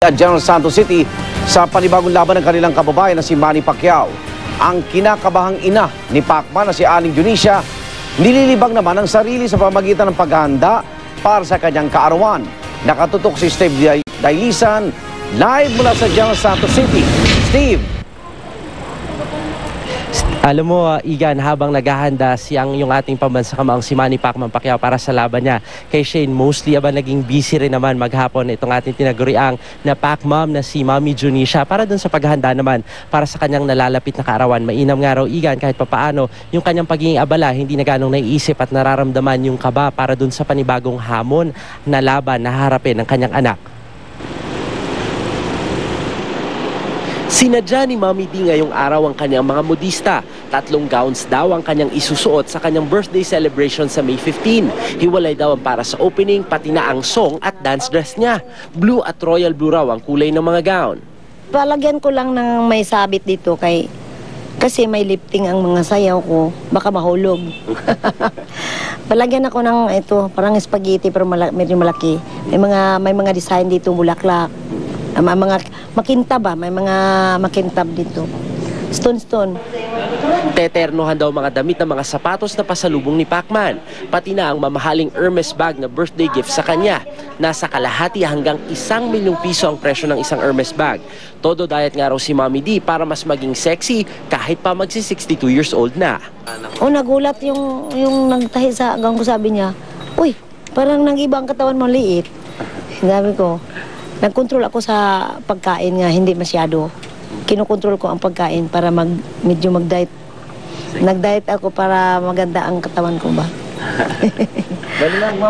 At General Santos City sa panibagong laban ng kanilang kababayan na si Manny Pacquiao. Ang kinakabahang ina ni Pacman na si Aling Dionisio, nililibang naman ang sarili sa pamagitan ng paghahanda para sa kanyang kaarawan. Nakatutok si Steve Dailisan, live mula sa General Santos City. Steve! Alam mo, Igan, habang naghahanda yung ating pambansang si Manny Pacquiao para sa laban niya kay Shane Mosley, naging busy rin naman maghapon itong ating tinaguriang na Pac-Mom na si Mami Dionisio para dun sa paghahanda naman para sa kanyang nalalapit na kaarawan. Mainam nga raw, Igan, kahit papaano yung kanyang pagiging abala, hindi na ganong naiisip at nararamdaman yung kaba para dun sa panibagong hamon na laban na harapin ng kanyang anak. Sinadya ni Mami D ngayong araw ang kanyang mga modista. 3 gowns daw ang kanyang isusuot sa kanyang birthday celebration sa May 15. Hiwalay daw ang para sa opening, pati na ang song at dance dress niya. Blue at royal blue raw ang kulay ng mga gown. Palagyan ko lang ng may sabit dito kasi may lifting ang mga sayaw ko, baka mahulog. Palagyan ako ng ito, parang spaghetti pero medyo malaki. May mga design dito, bulaklak. May mga makintab may mga makintab dito. Stone. Teternohan daw mga damit ng mga sapatos na pasalubong ni Pacman. Pati na ang mamahaling Hermes bag na birthday gift sa kanya. Nasa kalahati hanggang 1 milyong piso ang presyo ng isang Hermes bag. Todo diet nga raw si Mami D para mas maging sexy kahit pa magsi-62 years old na. Nagulat yung nagtahi sa agang ko, sabi niya, "Uy, parang nang-iba ang katawan mo, liit." Sabi ko, nagkontrol ako sa pagkain nga, hindi masyado. Kinokontrol ko ang pagkain para medyo mag-diet. Nag-diet ako para maganda ang katawan ko ba.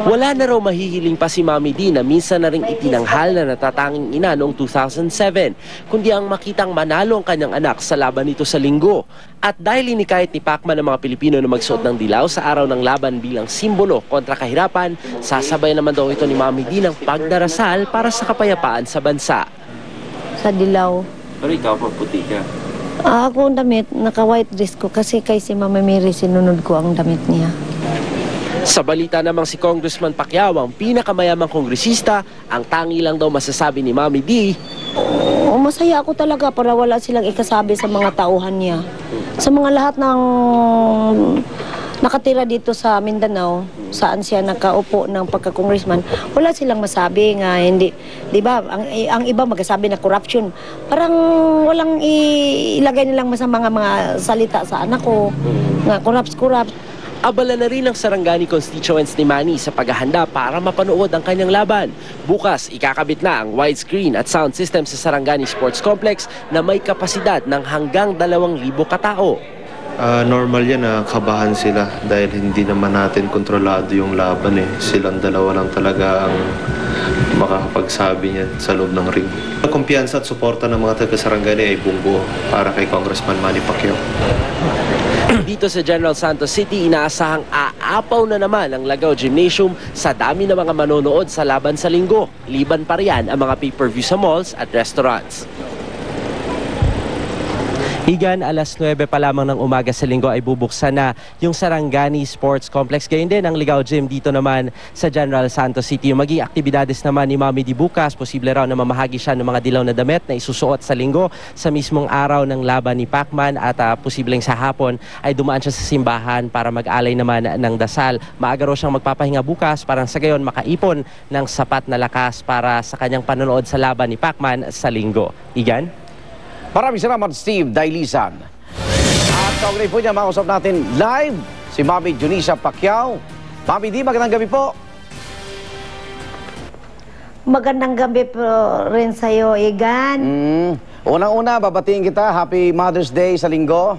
Wala na raw mahihiling pa si Mami D na minsan na ring itinanghal na natatanging ina noong 2007, kundi ang makitang manalo ang kanyang anak sa laban nito sa Linggo. At dahil inikahit ni Pacman ng mga Pilipino na magsuot ng dilaw sa araw ng laban bilang simbolo kontra kahirapan, sasabay naman daw ito ni Mami D ng pagdarasal para sa kapayapaan sa bansa. Sa dilaw. Pero ikaw, puti ka. Ako ang damit, naka-white dress ko kasi kay si Mama Mary sinunod ko ang damit niya. Sa balita namang si Congressman Pacquiao ang pinakamayamang kongresista, ang tangi lang daw masasabi ni Mami D. Masaya ako talaga para wala silang ikasabi sa mga tauhan niya. Sa mga lahat ng nakatira dito sa Mindanao, saan siya nakaupo ng pagka-congressman, wala silang masabi nga hindi, 'di ba? Ang iba magsasabi na corruption. Parang walang ilagay nilang mga salita sa anak ko nga corrupt. Abala na rin ang Sarangani constituents ni Manny sa paghahanda para mapanood ang kanyang laban. Bukas, ikakabit na ang widescreen at sound system sa Sarangani Sports Complex na may kapasidad ng hanggang 2,000 katao. Normal yan na kabahan sila dahil hindi naman natin kontrolado yung laban Silang dalawa lang talaga ang makakapagsabi niyan sa loob ng ring. Ang kumpiyansa at suporta ng mga taga-Sarangani ay buong-buo para kay Congressman Manny Pacquiao. Dito sa General Santos City, inaasahang aapaw na naman ang Lagaw Gymnasium sa dami ng mga manonood sa laban sa Linggo. Liban pa riyan ang mga pay-per-view sa malls at restaurants. Igan, alas 9 pa lamang ng umaga sa Linggo ay bubuksan na yung Sarangani Sports Complex. Gayun din ang Ligao Gym dito naman sa General Santos City. Yung maging aktibidades naman ni Mami D bukas, posible raw na mamahagi siya ng mga dilaw na damit na isusuot sa Linggo sa mismong araw ng laban ni Pacman at posibleng sa hapon ay dumaan siya sa simbahan para mag-alay naman ng dasal. Maaga raw siyang magpapahinga bukas para sa gayon makaipon ng sapat na lakas para sa kanyang panonood sa laban ni Pacman sa Linggo. Igan? Maraming salamat, Steve Dailisan. At kaugnay po niya, makausap natin live si Mami Dionisio Pacquiao. Mami D, magandang gabi po. Magandang gabi po rin sa'yo, Igan. Unang-una, babatiin kita. Happy Mother's Day sa Linggo.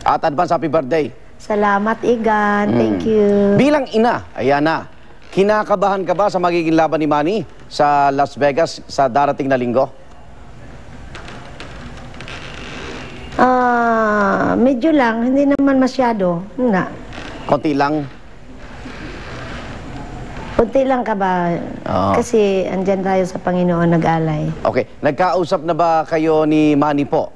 At advance happy birthday. Salamat, Igan. Thank you. Bilang ina, ayan na, kinakabahan ka ba sa magiging laban ni Manny sa Las Vegas sa darating na Linggo? Medyo lang, hindi naman masyado. Konti lang? Kunti lang ka ba? Kasi andyan tayo sa Panginoon nag-alay. Okay. Nagkausap na ba kayo ni Manny po?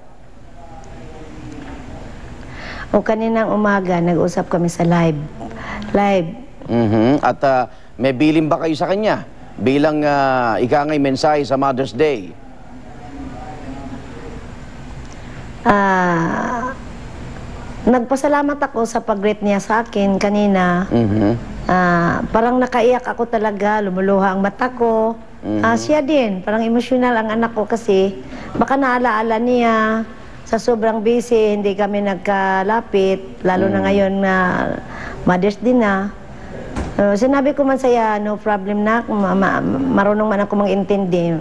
Kaninang umaga, nag-usap kami sa live. At may bilin ba kayo sa kanya? bilang ika nga'y mensahe sa Mother's Day? Nagpasalamat ako sa pag-greet niya sa akin kanina. Parang nakaiyak ako talaga, lumuluha ang mata ko. Siya din, parang emosyonal ang anak ko kasi baka naalaala niya sa sobrang busy, hindi kami nagkalapit, lalo na ngayon na Mother's Day na. Sinabi ko man saya, no problem na, marunong man ako mag-intindi.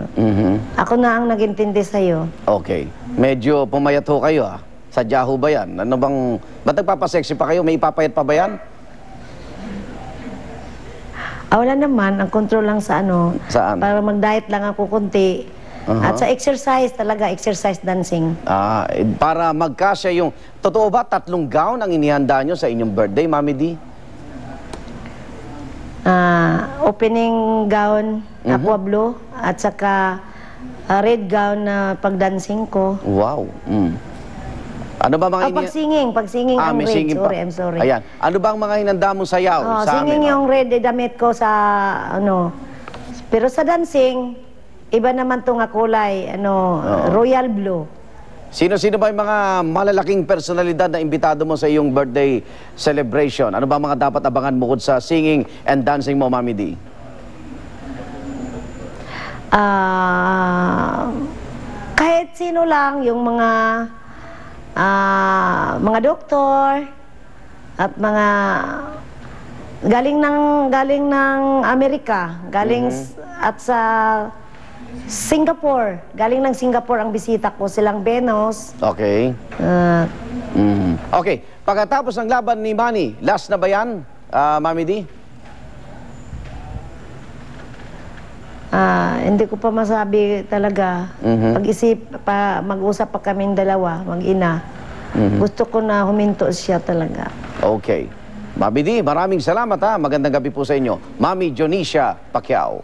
Ako na ang nag-intindi sa'yo. Okay. Medyo pumayat ho kayo Sadya ho ba yan? Ano bang, ba't nagpapasexy pa kayo? May ipapayat pa ba yan? Wala naman, ang control lang sa ano. Saan? Para mag-diet lang ako kunti. At sa exercise talaga, exercise dancing. Para magkasya yung, totoo ba 3 gown ang inihanda nyo sa inyong birthday, Mami D? Opening gown, aqua blue, at saka red gown na pag-dancing ko. Wow. Ano ba mga Pag-singing ang may red. singing Sorry, pa. I'm sorry. Ayan. Ano ba ang mga hinanda mong sayaw sa singing amin? yung red damit ko sa ano. Pero sa dancing, iba naman itong kulay, royal blue. Sino-sino ba yung mga malalaking personalidad na imbitado mo sa iyong birthday celebration? Ano ba mga dapat abangan bukod sa singing and dancing mo, Mami D? Kahit sino lang, yung mga doktor at mga galing ng Amerika, at sa Singapore. Galing ng Singapore ang bisita ko, silang Venus. Okay. Okay. Pagkatapos ng laban ni Manny, last na ba yan, Mami D? Hindi ko pa masabi talaga. Pag-isip, mag-usap pa kaming dalawa, mag-ina. Gusto ko na huminto siya talaga. Okay. Mami D, maraming salamat Magandang gabi po sa inyo. Mami Jonicia Pacquiao.